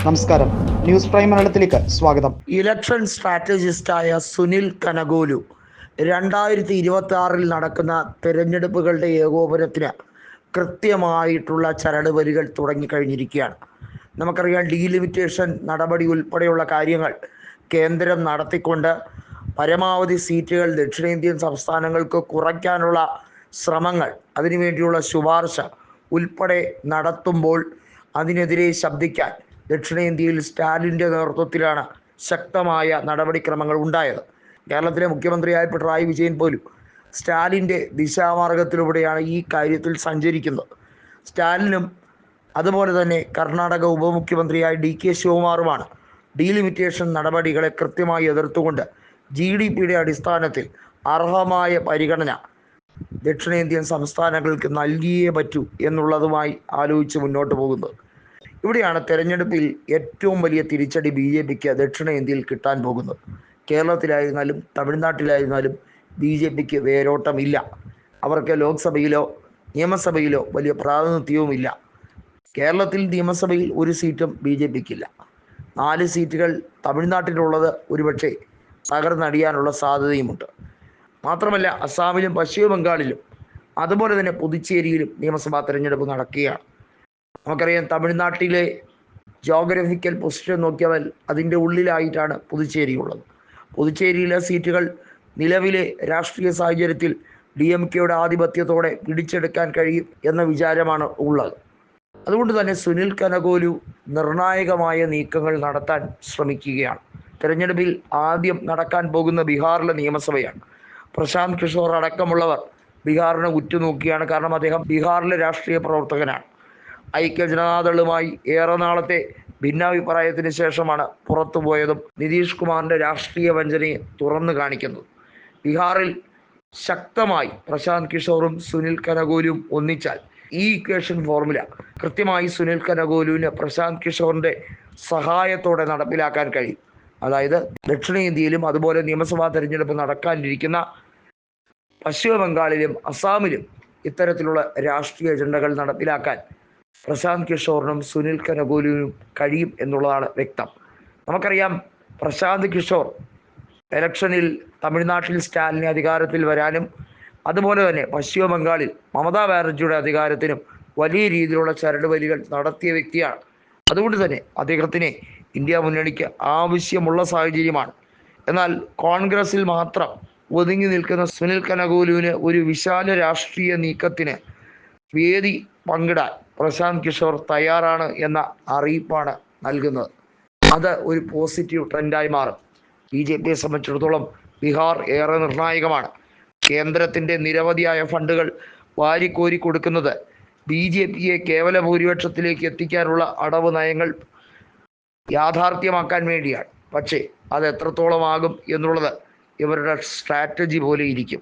നമസ്കാരം, news prime മലയാളത്തിലേക്ക് സ്വാഗതം. ഇലക്ഷൻ സ്ട്രാറ്റജിസ്റ്റായ സുനിൽ കനഗോലു 2026 നടക്കുന്ന തെരഞ്ഞെടുപ്പുകളുടെ ഏകോപനത്തിന് കൃത്യമായിട്ടുള്ള ചരടുവലികൾ തുടങ്ങിക്കഴിഞ്ഞിരിക്കുകയാണ്. നമുക്കറിയാം, ഡീലിമിറ്റേഷൻ നടപടി ഉൾപ്പെടെയുള്ള കാര്യങ്ങൾ കേന്ദ്രം നടത്തിക്കൊണ്ട് പരമാവധി സീറ്റുകൾ ദക്ഷിണേന്ത്യൻ സംസ്ഥാനങ്ങൾക്ക് കുറയ്ക്കാനുള്ള ശ്രമങ്ങൾ, അതിനുവേണ്ടിയുള്ള ശുപാർശ ഉൾപ്പെടെ നടത്തുമ്പോൾ അതിനെതിരെ ശബ്ദിക്കാൻ ദക്ഷിണേന്ത്യയിൽ സ്റ്റാലിൻ്റെ നേതൃത്വത്തിലാണ് ശക്തമായ നടപടിക്രമങ്ങൾ ഉണ്ടായത്. കേരളത്തിലെ മുഖ്യമന്ത്രിയായ പിണറായി വിജയൻ പോലും സ്റ്റാലിൻ്റെ ദിശാമാർഗത്തിലൂടെയാണ് ഈ കാര്യത്തിൽ സഞ്ചരിക്കുന്നത്. സ്റ്റാലിനും അതുപോലെ തന്നെ കർണാടക ഉപമുഖ്യമന്ത്രിയായ DK ശിവകുമാറുമാണ് ഡീലിമിറ്റേഷൻ നടപടികളെ കൃത്യമായി എതിർത്തുകൊണ്ട് GDPയുടെ അടിസ്ഥാനത്തിൽ അർഹമായ പരിഗണന ദക്ഷിണേന്ത്യൻ സംസ്ഥാനങ്ങൾക്ക് നൽകിയേ പറ്റൂ എന്നുള്ളതുമായി ആലോചിച്ച് മുന്നോട്ട് പോകുന്നത്. ഇവിടെയാണ് തെരഞ്ഞെടുപ്പിൽ ഏറ്റവും വലിയ തിരിച്ചടി BJPക്ക് ദക്ഷിണേന്ത്യയിൽ കിട്ടാൻ പോകുന്നത്. കേരളത്തിലായിരുന്നാലും തമിഴ്നാട്ടിലായിരുന്നാലും BJPക്ക് വേരോട്ടമില്ല. അവർക്ക് ലോക്സഭയിലോ നിയമസഭയിലോ വലിയ പ്രാതിനിധ്യവുമില്ല. കേരളത്തിൽ നിയമസഭയിൽ ഒരു സീറ്റും BJPക്കില്ല. 4 സീറ്റുകൾ തമിഴ്നാട്ടിലുള്ളത് ഒരുപക്ഷെ തകർന്നടിയാനുള്ള സാധ്യതയുമുണ്ട്. മാത്രമല്ല, അസാമിലും പശ്ചിമ ബംഗാളിലും അതുപോലെ തന്നെ പുതുച്ചേരിയിലും നിയമസഭാ തെരഞ്ഞെടുപ്പ് നടക്കുകയാണ്. നമുക്കറിയാം, തമിഴ്നാട്ടിലെ ജോഗ്രഫിക്കൽ പൊസിഷൻ നോക്കിയാൽ അതിൻ്റെ ഉള്ളിലായിട്ടാണ് പുതുച്ചേരി ഉള്ളത്. പുതുച്ചേരിയിലെ സീറ്റുകൾ നിലവിലെ രാഷ്ട്രീയ സാഹചര്യത്തിൽ DMKയുടെ ആധിപത്യത്തോടെ പിടിച്ചെടുക്കാൻ കഴിയും എന്ന വിചാരമാണ് ഉള്ളത്. അതുകൊണ്ട് തന്നെ സുനിൽ കനഗോലു നിർണായകമായ നീക്കങ്ങൾ നടത്താൻ ശ്രമിക്കുകയാണ്. തെരഞ്ഞെടുപ്പിൽ ആദ്യം നടക്കാൻ പോകുന്ന ബീഹാറിലെ നിയമസഭയാണ്. പ്രശാന്ത് കിഷോർ അടക്കമുള്ളവർ ബീഹാറിനെ ഉറ്റുനോക്കിയാണ്. കാരണം അദ്ദേഹം ബീഹാറിലെ രാഷ്ട്രീയ പ്രവർത്തകനാണ്. ഐക്യ ജനതാദളുമായി ഏറെ നാളത്തെ ഭിന്നാഭിപ്രായത്തിന് ശേഷമാണ് പുറത്തുപോയതും നിതീഷ് കുമാറിൻ്റെ രാഷ്ട്രീയ വഞ്ചനയെ തുറന്നു കാണിക്കുന്നത്. ബീഹാറിൽ ശക്തമായി പ്രശാന്ത് കിഷോറും സുനിൽ കനഗോലുവും ഒന്നിച്ചാൽ ഈ ഇക്വേഷൻ ഫോർമുല കൃത്യമായി സുനിൽ കനഗോലുവിന് പ്രശാന്ത് കിഷോറിൻ്റെ സഹായത്തോടെ നടപ്പിലാക്കാൻ കഴിയും. അതായത് ദക്ഷിണേന്ത്യയിലും അതുപോലെ നിയമസഭാ തെരഞ്ഞെടുപ്പ് നടക്കാനിരിക്കുന്ന പശ്ചിമ ബംഗാളിലും അസാമിലും ഇത്തരത്തിലുള്ള രാഷ്ട്രീയ അജണ്ടകൾ നടപ്പിലാക്കാൻ പ്രശാന്ത് കിഷോറിനും സുനിൽ കനഗോലുവിനും കഴിയും എന്നുള്ളതാണ് വ്യക്തം. നമുക്കറിയാം, പ്രശാന്ത് കിഷോർ ഇലക്ഷനിൽ തമിഴ്നാട്ടിൽ സ്റ്റാലിനെ അധികാരത്തിൽ വരാനും അതുപോലെ തന്നെ പശ്ചിമ ബംഗാളിൽ മമതാ ബാനർജിയുടെ അധികാരത്തിനും വലിയ രീതിയിലുള്ള ചരടുവലികൾ നടത്തിയ വ്യക്തിയാണ്. അതുകൊണ്ട് തന്നെ അദ്ദേഹത്തിന് ഇന്ത്യ മുന്നണിക്ക് ആവശ്യമുള്ള സാഹചര്യമാണ്. എന്നാൽ കോൺഗ്രസിൽ മാത്രം ഒതുങ്ങി നിൽക്കുന്ന സുനിൽ കനഗോലുവിന് ഒരു വിശാല രാഷ്ട്രീയ നീക്കത്തിന് വേദി പങ്കിടാൻ പ്രശാന്ത് കിഷോർ തയ്യാറാണ് എന്ന അറിയിപ്പാണ് നൽകുന്നത്. അത് ഒരു പോസിറ്റീവ് ട്രെൻഡായി മാറും. BJPയെ സംബന്ധിച്ചിടത്തോളം ബീഹാർ ഏറെ നിർണായകമാണ്. കേന്ദ്രത്തിൻ്റെ നിരവധിയായ ഫണ്ടുകൾ വാരിക്കോരി കൊടുക്കുന്നത് BJPയെ കേവല ഭൂരിപക്ഷത്തിലേക്ക് എത്തിക്കാനുള്ള അടവ് നയങ്ങൾ യാഥാർത്ഥ്യമാക്കാൻ വേണ്ടിയാണ്. പക്ഷേ അത് എത്രത്തോളമാകും എന്നുള്ളത് ഇവരുടെ സ്ട്രാറ്റജി പോലെ ഇരിക്കും.